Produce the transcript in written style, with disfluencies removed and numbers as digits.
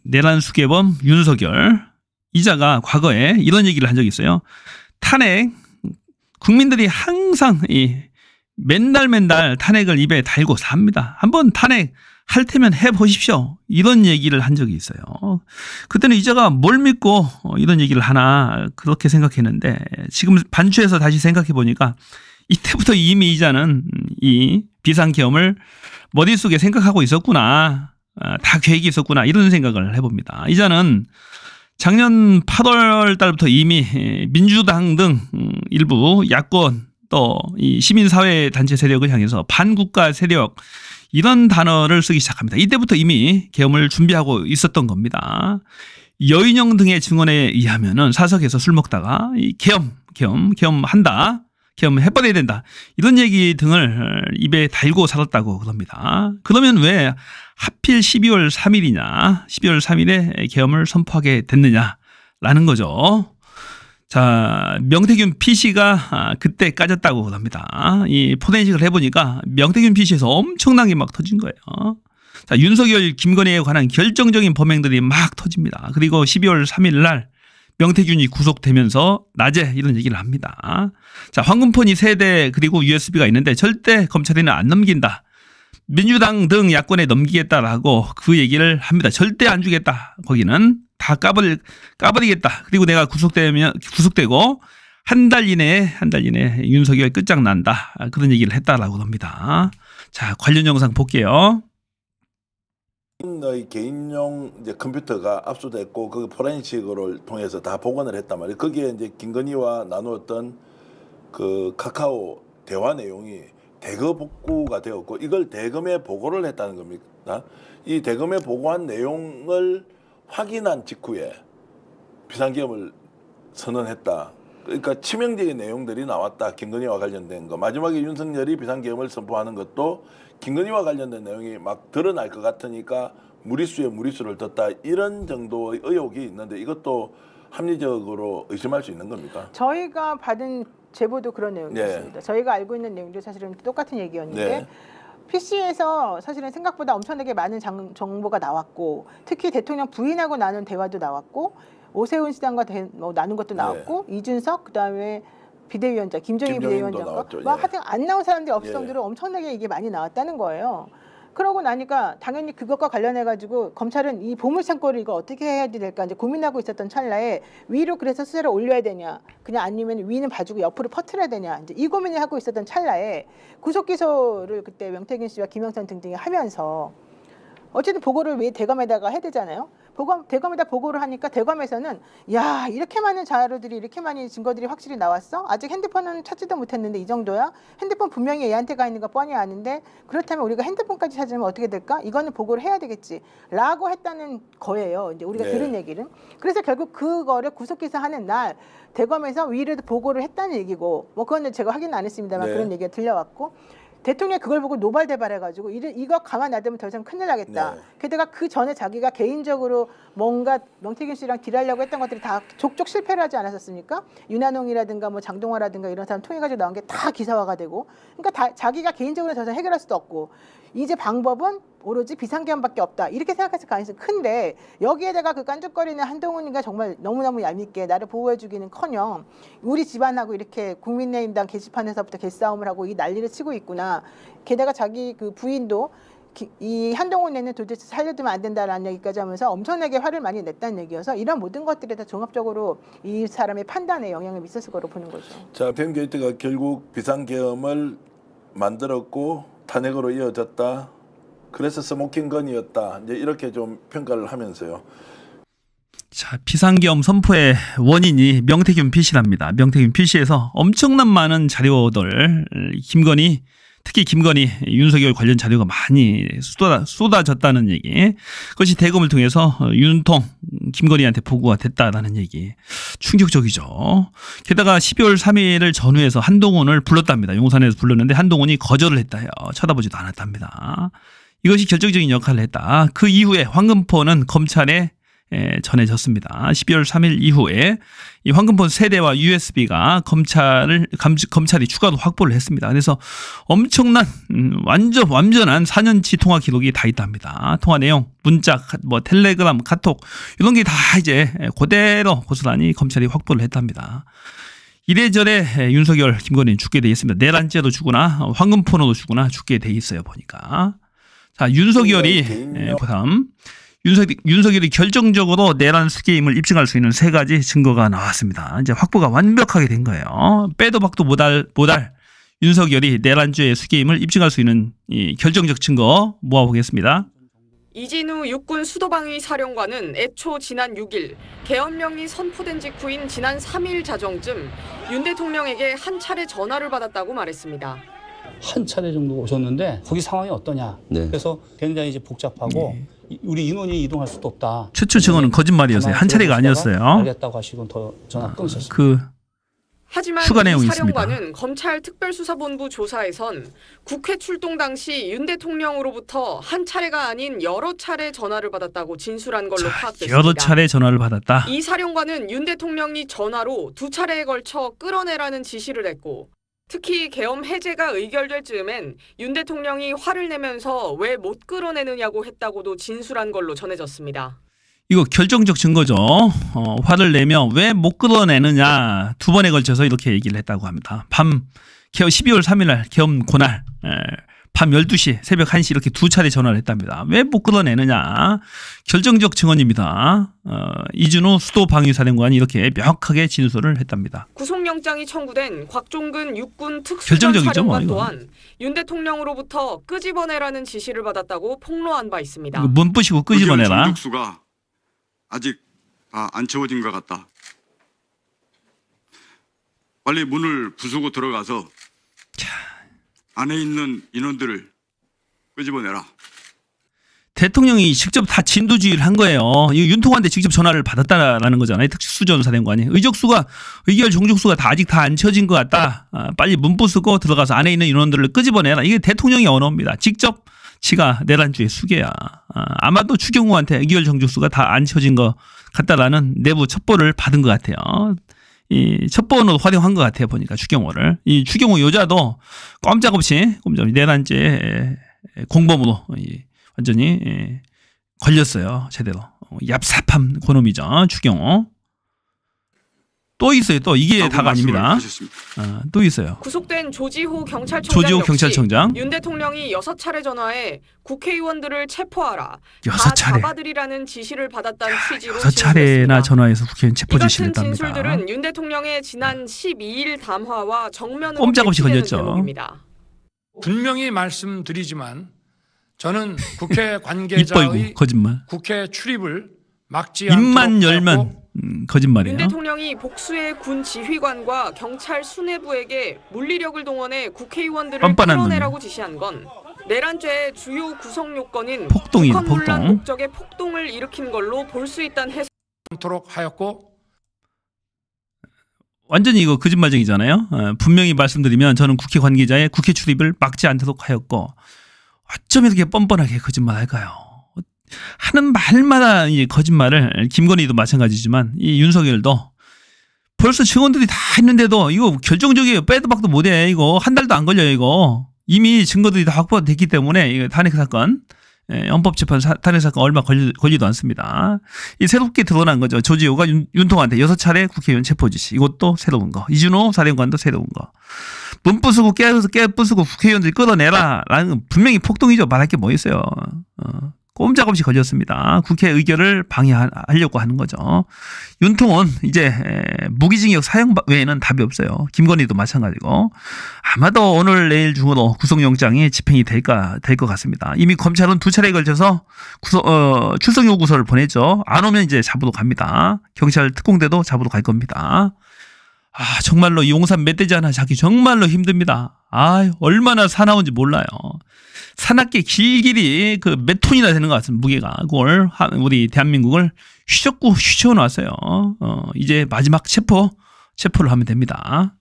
내란 수괴범 윤석열 이자가 과거에 이런 얘기를 한 적이 있어요. 탄핵 국민들이 항상 맨날 탄핵을 입에 달고 삽니다. 한번 탄핵 할 테면 해보십시오. 이런 얘기를 한 적이 있어요. 그때는 이자가 뭘 믿고 이런 얘기를 하나 그렇게 생각했는데 지금 반추해서 다시 생각해 보니까 이때부터 이미 이자는 이 비상계엄을 머릿속에 생각하고 있었구나. 다 계획이 있었구나. 이런 생각을 해봅니다. 이자는 작년 8월 달부터 이미 민주당 등 일부 야권 또 이 시민사회 단체 세력을 향해서 반국가 세력 이런 단어를 쓰기 시작합니다. 이때부터 이미 계엄을 준비하고 있었던 겁니다. 여인영 등의 증언에 의하면은 사석에서 술 먹다가 이 계엄한다. 계엄 해버려야 된다. 이런 얘기 등을 입에 달고 살았다고 그럽니다. 그러면 왜 하필 12월 3일이냐? 12월 3일에 계엄을 선포하게 됐느냐라는 거죠. 자, 명태균 PC가 그때 까졌다고 그럽니다. 이 포렌식을 해보니까 명태균 PC에서 엄청나게 막 터진 거예요. 자, 윤석열, 김건희에 관한 결정적인 범행들이 막 터집니다. 그리고 12월 3일 날 명태균이 구속되면서 낮에 이런 얘기를 합니다. 자, 황금폰이 3대 그리고 USB가 있는데 절대 검찰에는 안 넘긴다. 민주당 등 야권에 넘기겠다라고 그 얘기를 합니다. 절대 안 주겠다. 거기는 다 까버리겠다. 그리고 내가 구속되고 한 달 이내에 윤석열 끝장난다. 그런 얘기를 했다라고 합니다. 자, 관련 영상 볼게요. 의 개인용 이제 컴퓨터가 압수됐고 그 포렌식을 통해서 다 복원을 했단 말이에요. 거기에 이제 김건희와 나누었던 그 카카오 대화 내용이 대거 복구가 되었고 이걸 대검에 보고를 했다는 겁니다. 이 대검에 보고한 내용을 확인한 직후에 비상계엄을 선언했다. 그러니까 치명적인 내용들이 나왔다. 김건희와 관련된 거. 마지막에 윤석열이 비상계엄을 선포하는 것도 김건희와 관련된 내용이 막 드러날 것 같으니까 무리수에 무리수를 뒀다. 이런 정도의 의혹이 있는데 이것도 합리적으로 의심할 수 있는 겁니까? 저희가 받은 제보도 그런 내용이었습니다. 네. 저희가 알고 있는 내용도 사실은 똑같은 얘기였는데 네. PC에서 사실은 생각보다 엄청나게 많은 정보가 나왔고 특히 대통령 부인하고 나눈 대화도 나왔고 오세훈 시장과 나눈 것도 나왔고 네. 이준석 그다음에 비대위원장 김정희 비대위원장과 막 하여튼 안 나온 사람들이 없을 정도로 엄청나게 이게 많이 나왔다는 거예요. 그러고 나니까 당연히 그것과 관련해 가지고 검찰은 이 보물창고를 이거 어떻게 해야 될까 이제 고민하고 있었던 찰나에 위로 그래서 수사를 올려야 되냐 그냥 아니면 위는 봐주고 옆으로 퍼뜨려야 되냐 이제 이 고민을 하고 있었던 찰나에 구속 기소를 그때 명태균 씨와 김영선 등등이 하면서 어쨌든 보고를 왜 대검에다가 해야 되잖아요. 대검에다 보고를 하니까 대검에서는 야 이렇게 많은 자료들이 이렇게 많은 증거들이 확실히 나왔어? 아직 핸드폰은 찾지도 못했는데 이 정도야? 핸드폰 분명히 얘한테 가 있는 거 뻔히 아는데 그렇다면 우리가 핸드폰까지 찾으면 어떻게 될까? 이거는 보고를 해야 되겠지 라고 했다는 거예요. 이제 우리가 들은 얘기는. 그래서 결국 그거를 구속기소하는 날 대검에서 위로도 보고를 했다는 얘기고 뭐 그건 제가 확인은 안 했습니다만 그런 얘기가 들려왔고 대통령이 그걸 보고 노발대발해가지고 이거 가만 놔두면 더 이상 큰일 나겠다. 네. 게다가 그 전에 자기가 개인적으로 뭔가 명태균 씨랑 딜하려고 했던 것들이 다 족족 실패를 하지 않았었습니까? 윤한홍이라든가 뭐 장동화라든가 이런 사람 통해가지고 나온 게 다 기사화가 되고 그러니까 자기가 개인적으로 더 이상 해결할 수도 없고 이제 방법은 오로지 비상계엄밖에 없다. 이렇게 생각했을 가능성이 큰데 여기에다가 그 깐죽거리는 한동훈이가 정말 너무너무 얄밉게 나를 보호해주기는커녕 우리 집안하고 이렇게 국민의힘당 게시판에서부터 개싸움을 하고 이 난리를 치고 있구나. 게다가 자기 그 부인도 이 한동훈에는 도대체 살려두면 안 된다라는 얘기까지 하면서 엄청나게 화를 많이 냈다는 얘기여서 이런 모든 것들에 다 종합적으로 이 사람의 판단에 영향을 미쳤을 거로 보는 거죠. 자, 벤게이트가 결국 비상계엄을 만들었고 탄핵으로 이어졌다. 그래서 스모킹건이었다. 이제 이렇게 좀 평가를 하면서요. 자, 비상계엄 선포의 원인이 명태균 PC랍니다. 명태균 PC에서 엄청난 많은 자료들 김건희 특히 김건희, 윤석열 관련 자료가 많이 쏟아졌다는 얘기. 그것이 대검을 통해서 윤통, 김건희한테 보고가 됐다라는 얘기. 충격적이죠. 게다가 12월 3일을 전후해서 한동훈을 불렀답니다. 용산에서 불렀는데 한동훈이 거절을 했다 해요. 쳐다보지도 않았답니다. 이것이 결정적인 역할을 했다. 그 이후에 황금포는 검찰에 전해졌습니다. 12월 3일 이후에 이 황금폰 세대와 USB가 검찰이 추가로 확보를 했습니다. 그래서 엄청난 완전한 4년치 통화 기록이 다 있답니다. 통화 내용, 문자, 뭐 텔레그램, 카톡 이런 게 다 이제 그대로 고스란히 검찰이 확보를 했답니다. 이래저래 윤석열, 김건희는 죽게 돼 있습니다. 내란죄도 주거나 황금폰으로 주거나 죽게 돼 있어요 보니까. 자, 윤석열이 그다음 윤석열이 결정적으로 내란 수괴임을 입증할 수 있는 3가지 증거가 나왔습니다. 이제 확보가 완벽하게 된 거예요. 빼도 박도 못할 윤석열이 내란죄의 수괴임을 입증할 수 있는 이 결정적 증거 모아보겠습니다. 이진우 육군 수도방위 사령관은 애초 지난 6일 계엄령이 선포된 직후인 지난 3일 자정쯤 윤 대통령에게 한 차례 전화를 받았다고 말했습니다. 한 차례 정도 오셨는데 거기 상황이 어떠냐. 네. 그래서 굉장히 이제 복잡하고 우리 인원이 이동할 수도 없다. 최초 증언은 거짓말이었어요. 한 차례가 아니었어요. 알겠다고 하시고 더 전화 끊으셨습니다. 하지만 추가 내용이 사령관은 있습니다. 검찰 특별수사본부 조사에선 국회 출동 당시 윤 대통령으로부터 한 차례가 아닌 여러 차례 전화를 받았다고 진술한 걸로 파악됐습니다. 여러 차례 전화를 받았다. 이 사령관은 윤 대통령이 전화로 2차례에 걸쳐 끌어내라는 지시를 했고 특히 계엄 해제가 의결될 즈음엔 윤 대통령이 화를 내면서 왜 못 끌어내느냐고 했다고도 진술한 걸로 전해졌습니다. 이거 결정적 증거죠. 화를 내며 왜 못 끌어내느냐 2번에 걸쳐서 이렇게 얘기를 했다고 합니다. 12월 3일 날 계엄 그날 밤 12시 새벽 1시 이렇게 2차례 전화를 했답니다. 왜 못 끌어내느냐 결정적 증언입니다. 이진우 수도방위사령관이 이렇게 명확하게 진술을 했답니다. 구속영장이 청구된 곽종근 육군 특수전사령관 또한 윤 대통령으로부터 끄집어내라는 지시를 받았다고 폭로한 바 있습니다. 문 부시고 끄집어내라. 정족수가 아직 다 안 채워진 것 같다. 빨리 문을 부수고 들어가서 안에 있는 인원들을 끄집어내라. 대통령이 직접 다 진두지휘를 한 거예요. 윤통한테 직접 전화를 받았다라는 거잖아요. 특수전사령관이. 의결 종족수가 다 아직 다 안 채워진 것 같다. 빨리 문 부수고 들어가서 안에 있는 인원들을 끄집어내라. 이게 대통령의 언어입니다. 직접 지가 내란죄의 수괴야. 아마도 추경호한테 의결 종족수가 다 안 채워진 것 같다라는 내부 첩보를 받은 것 같아요. 이 첩보로 활용한 것 같아요. 보니까 추경호를. 이 추경호 여자도 꼼짝없이 내란죄 공범으로 완전히 걸렸어요. 제대로. 얍삽한 고놈이죠. 추경호. 또 있어요. 또 이게 다가 아닙니다. 또 있어요. 구속된 조지호 경찰청장 윤 대통령이 6차례 전화해 국회의원들을 체포하라. 6차례. 다 잡아들이라는 지시를 받았다는 취지로 6차례나 전화해서 국회의원 체포 지시를 했답니다. 이 같은 했답니다. 진술들은 윤 대통령의 지난 12일 담화와 정면으로 꼼짝없이 걸렸죠. 대목입니다. 분명히 말씀드리지만 저는 국회 관계자의 거짓말. 국회 출입을 막지 입만 않도록 열면 거짓말이에요. 윤 대통령이 복수의 군 지휘관과 경찰 수뇌부에게 물리력을 동원해 국회의원들을 끌어내라고 지시한 건 내란죄의 주요 구성 요건인 북한 논란 목적의 폭동을 일으킨 걸로 볼 수 있다는 해석. 않도록 하였고 완전히 이거 거짓말쟁이잖아요. 분명히 말씀드리면 저는 국회 관계자의 국회 출입을 막지 않도록 하였고 어쩜 이렇게 뻔뻔하게 거짓말할까요? 하는 말마다 이 거짓말을 김건희도 마찬가지지만 이 윤석열도 벌써 증언들이 다 있는데도 이거 결정적이에요. 빼도 박도 못해. 이거 한 달도 안 걸려요. 이거 이미 증거들이 다 확보가 됐기 때문에 이거 탄핵 사건 헌법재판 탄핵 사건 얼마 걸리도 않습니다. 이 새롭게 드러난 거죠. 조지호가 윤통한테 6차례 국회의원 체포 지시. 이것도 새로운 거. 이준호 사령관도 새로운 거. 문 부수고 깨 부수고 국회의원들 끌어내라 라는 분명히 폭동이죠. 말할 게 뭐 있어요. 꼼짝없이 걸렸습니다. 국회 의결을 방해하려고 하는 거죠. 윤통은 이제 무기징역 사형 외에는 답이 없어요. 김건희도 마찬가지고 아마도 오늘 내일 중으로 구속영장이 집행이 될 것 같습니다. 이미 검찰은 2차례에 걸쳐서 출석 요구서를 보냈죠. 안 오면 이제 잡으러 갑니다. 경찰 특공대도 잡으러 갈 겁니다. 정말로 이 용산 멧돼지 하나 잡기 정말로 힘듭니다. 얼마나 사나운지 몰라요. 사납게 길길이 몇 톤이나 되는 것 같습니다. 무게가. 그걸 우리 대한민국을 휘젓고 휘쳐놨어요. 이제 마지막 체포를 하면 됩니다.